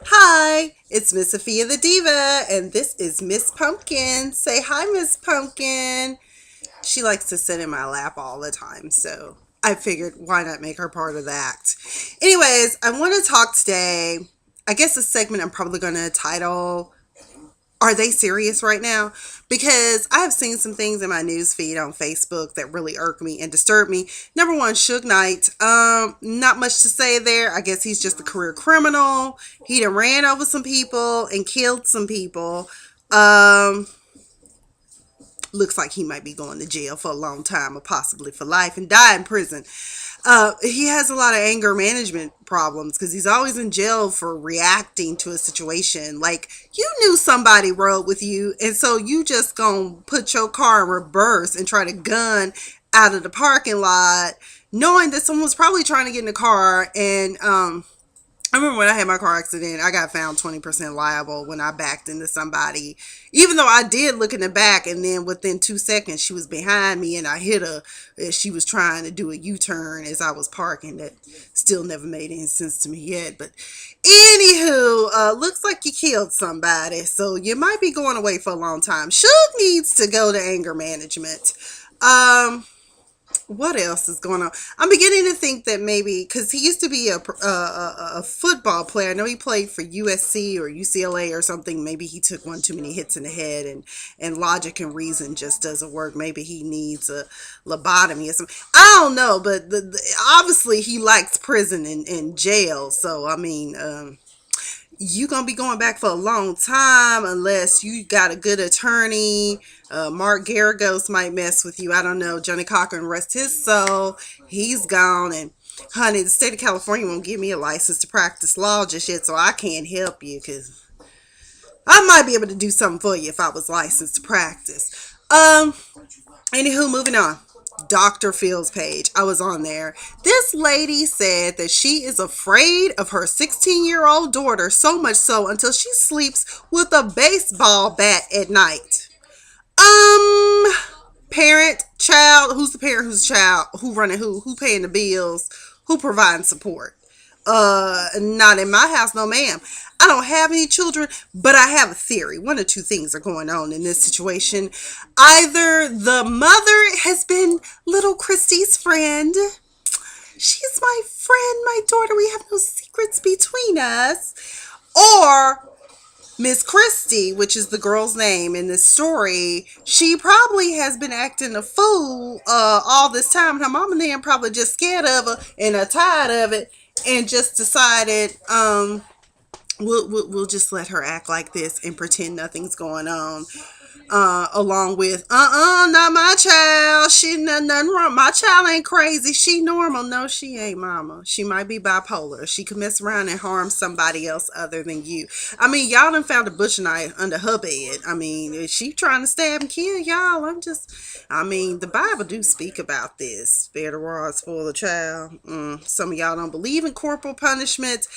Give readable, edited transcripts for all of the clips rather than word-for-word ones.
Hi, it's Miss Sophia the Diva, and this is Miss Pumpkin. Say hi, Miss Pumpkin. She likes to sit in my lap all the time, so I figured why not make her part of the act. Anyways, I want to talk today. I guess the segment I'm probably going to title Are They Serious Right Now? Because I have seen some things in my news feed on Facebook that really irk me and disturb me. Number one, Suge Knight. Not much to say there. I guess he's just a career criminal. He done ran over some people and killed some people. Um, Looks like he might be going to jail for a long time or possibly for life and die in prison. He has a lot of anger management problems because he's always in jail for reacting to a situation. Like, you knew somebody rode with you, and so you just gonna put your car in reverse and try to gun out of the parking lot, knowing that someone was probably trying to get in the car. And I remember when I had my car accident, I got found 20% liable when I backed into somebody. Even though I did look in the back, and then within 2 seconds, she was behind me and I hit her as she was trying to do a U turn as I was parking. That still never made any sense to me yet. But anywho, looks like you killed somebody. So you might be going away for a long time. Suge needs to go to anger management. What else is going on? I'm beginning to think that maybe because he used to be a football player. I know he played for USC or UCLA or something. Maybe he took one too many hits in the head, and logic and reason just doesn't work. Maybe he needs a lobotomy or something. I don't know, but obviously he likes prison and jail. So I mean, you gonna be going back for a long time unless you got a good attorney. Mark Garagos might mess with you. I don't know. Johnny Cochran, rest his soul. He's gone. And honey, the state of California won't give me a license to practice law just yet, so I can't help you because I might be able to do something for you if I was licensed to practice. Anywho, moving on. Dr. Phil's page. I was on there. This lady said that she is afraid of her 16-year-old daughter, so much so until she sleeps with a baseball bat at night. Um, Parent, child, who's the parent, who's the child, who running who paying the bills, who providing support? Not in my house, no ma'am. I don't have any children, but I have a theory. One or two things are going on in this situation. Either the mother has been little Christy's friend. She's my friend, my daughter. We have no secrets between us. Or Miss Christie, which is the girl's name in this story, she probably has been acting a fool all this time. Her mom and them probably just scared of her and are tired of it and just decided we'll just let her act like this and pretend nothing's going on. Along with not my child. She nothing wrong. My child ain't crazy. She normal. No, she ain't, mama. She might be bipolar. She could mess around and harm somebody else other than you. I mean, y'all done found a bush knife under her bed. I mean, is she trying to stab and kill y'all? I mean, the Bible do speak about this. Spare the rod, spoil the child. Some of y'all don't believe in corporal punishment.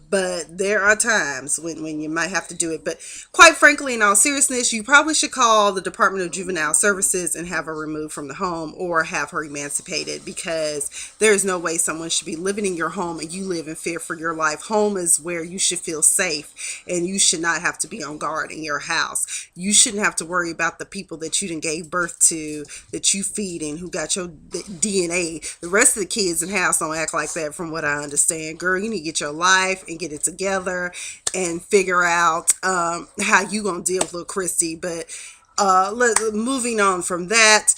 But there are times when you might have to do it. But quite frankly, in all seriousness, you probably should call the Department of Juvenile Services and have her removed from the home or have her emancipated, because there is no way someone should be living in your home and you live in fear for your life. Home is where you should feel safe, and you should not have to be on guard in your house. You shouldn't have to worry about the people that you done gave birth to, that you feeding, who got your DNA. The rest of the kids in the house don't act like that, from what I understand. Girl, you need to get your life and get it together and figure out how you gonna deal with little Christy. But moving on from that,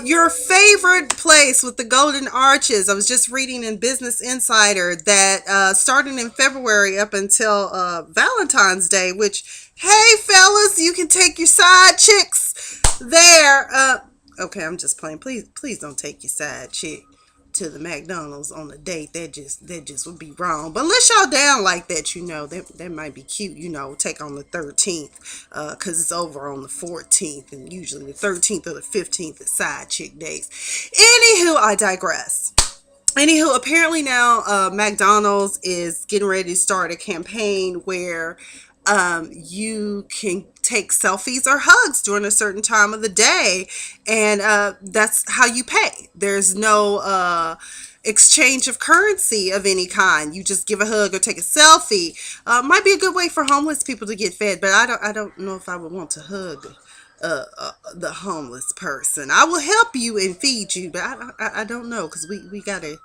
your favorite place with the golden arches. I was just reading in Business Insider that starting in February up until Valentine's Day, which, hey fellas, you can take your side chicks there. Okay, I'm just playing. Please don't take your side chick to the McDonald's on a date. That just would be wrong. But unless y'all down like that, that might be cute. Take on the 13th, because it's over on the 14th, and usually the 13th or the 15th is side chick days. Anywho, I digress. Anywho, apparently now McDonald's is getting ready to start a campaign where you can take selfies or hugs during a certain time of the day, and that's how you pay. There's no exchange of currency of any kind. You just give a hug or take a selfie. Might be a good way for homeless people to get fed, but I don't know if I would want to hug the homeless person. I will help you and feed you, but I don't know, because we gotta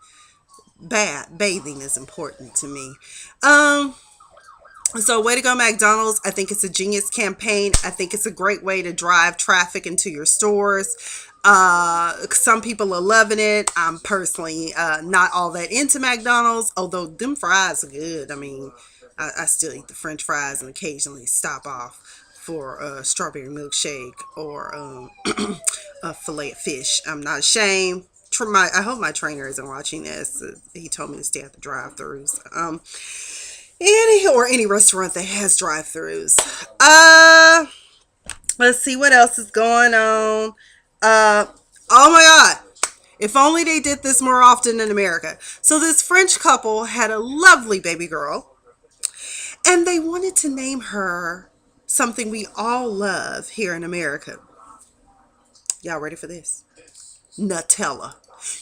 bathing is important to me. Um, so, way to go, McDonald's. I think it's a genius campaign. I think it's a great way to drive traffic into your stores. Some people are loving it. I'm personally not all that into McDonald's, although them fries are good. I mean, I still eat the French fries and occasionally stop off for a strawberry milkshake or a fillet of fish. I'm not ashamed. I hope my trainer isn't watching this. He told me to stay at the drive-throughs. Any restaurant that has drive-throughs. Let's see what else is going on. Oh my God. If only they did this more often in America. So this French couple had a lovely baby girl, and they wanted to name her something we all love here in America. Y'all ready for this? Nutella.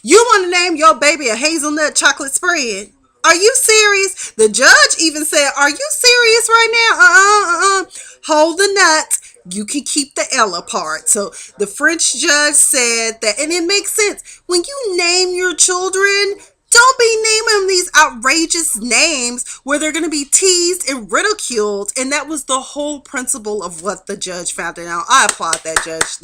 You want to name your baby a hazelnut chocolate spread? Are you serious? The judge even said, "Are you serious right now? Hold the nuts. You can keep the Ella part." So the French judge said that, and it makes sense. When you name your children, don't be naming these outrageous names where they're going to be teased and ridiculed. And that was the whole principle of what the judge found out. I applaud that judge.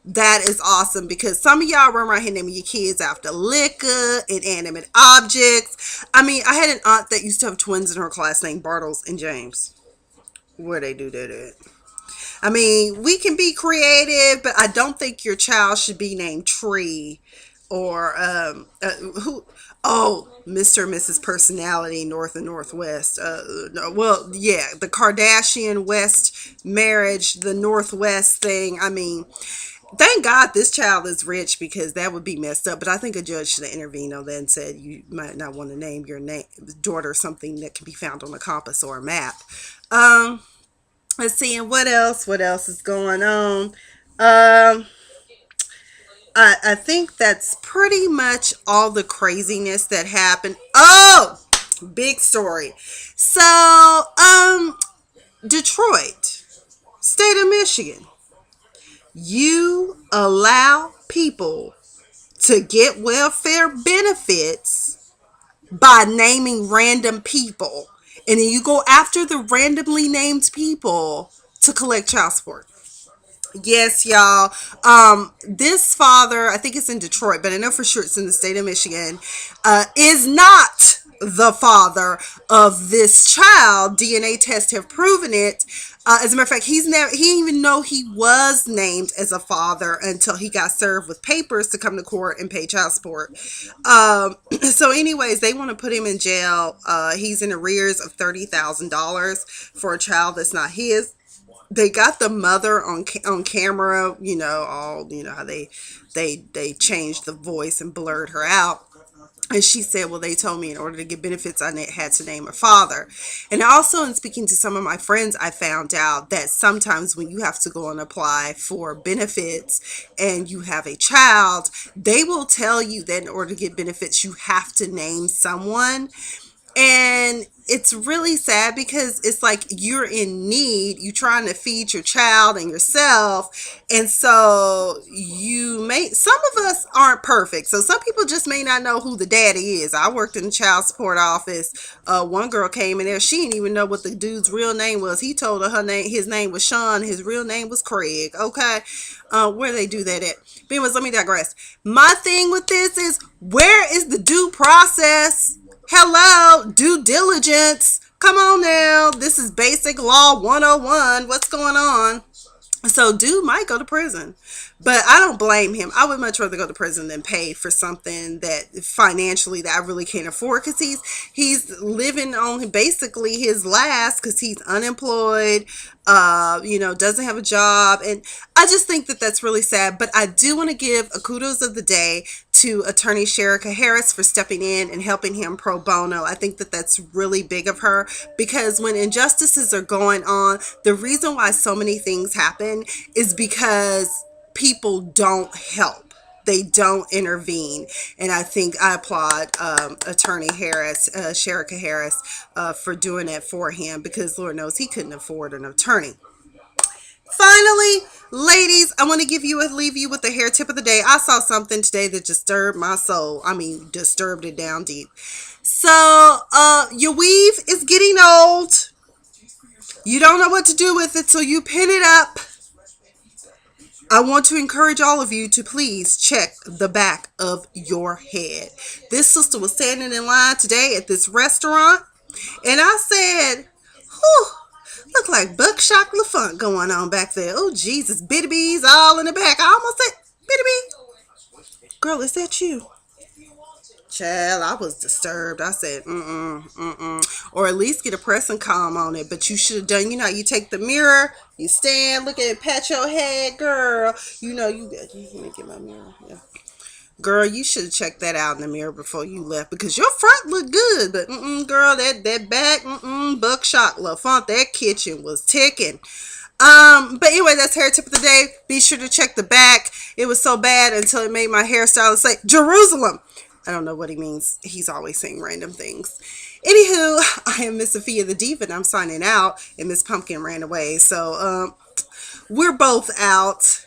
That is awesome, because some of y'all run around here naming your kids after liquor, inanimate objects. I mean, I had an aunt that used to have twins in her class named Bartles and James. Where they do that at? I mean, we can be creative, but I don't think your child should be named Tree or who. Oh, Mr. and Mrs. Personality, North and Northwest. No, well, yeah, the Kardashian West marriage, the Northwest thing. I mean, thank God this child is rich, because that would be messed up. But I think a judge should have intervened on that and said you might not want to name your daughter something that can be found on a compass or a map. Let's see, and what else? What else is going on? I think that's pretty much all the craziness that happened. Oh, big story. So, Detroit, state of Michigan. You allow people to get welfare benefits by naming random people. And then you go after the randomly named people to collect child support. Yes, y'all. This father, I think it's in Detroit, but I know for sure it's in the state of Michigan, is not the father of this child. DNA tests have proven it. As a matter of fact, he didn't even know he was named as a father until he got served with papers to come to court and pay child support. So anyways, they want to put him in jail. He's in arrears of $30,000 for a child that's not his. They got the mother on camera, how they changed the voice and blurred her out. And she said, well, they told me in order to get benefits, I had to name her father. And also, in speaking to some of my friends, I found out that sometimes when you have to go and apply for benefits and you have a child, they will tell you that in order to get benefits, you have to name someone. And it's really sad, because it's like you're in need, you're trying to feed your child and yourself, and so some of us aren't perfect, so some people just may not know who the daddy is. I worked in the child support office. One girl came in there, she didn't even know what the dude's real name was. He told her his name was Sean, his real name was Craig. Okay. Where they do that at? But anyways, let me digress. My thing with this is, where is the due process? Hello, due diligence. Come on now. This is basic law 101. What's going on? So dude might go to prison, but I don't blame him. I would much rather go to prison than pay for something that financially that I really can't afford, because he's living on basically his last, because he's unemployed, doesn't have a job. And I just think that that's really sad. But I do want to give a kudos of the day to attorney Sherika Harris for stepping in and helping him pro bono. I think that that's really big of her, because when injustices are going on, the reason why so many things happen is because people don't help. they don't intervene. And I think I applaud Attorney Harris, Sherika Harris, for doing that for him, because Lord knows he couldn't afford an attorney. Finally, ladies, I want to leave you with the hair tip of the day. I saw something today that disturbed my soul. I mean, disturbed it down deep. So, your weave is getting old. You don't know what to do with it, so you pin it up. I want to encourage all of you to please check the back of your head. This sister was standing in line today at this restaurant, and I said, whew, look like buckshot LaFont going on back there. Oh, Jesus, bitty bees all in the back. I almost said, bitty bee. Girl, is that you? Child, I was disturbed. I said, or at least get a press and calm on it. But you should have done, you take the mirror, you stand, look at it, pat your head, girl. You got, let me get my mirror. Yeah. Girl, you should have checked that out in the mirror before you left, because your front looked good. But, girl, that back, buckshot LaFont, that kitchen was ticking. But anyway, that's hair tip of the day. Be sure to check the back. It was so bad until it made my hairstylist say Jerusalem. I don't know what he means. He's always saying random things. Anywho, I am Miss Sophia the Diva, and I'm signing out. And Miss Pumpkin ran away. So, we're both out.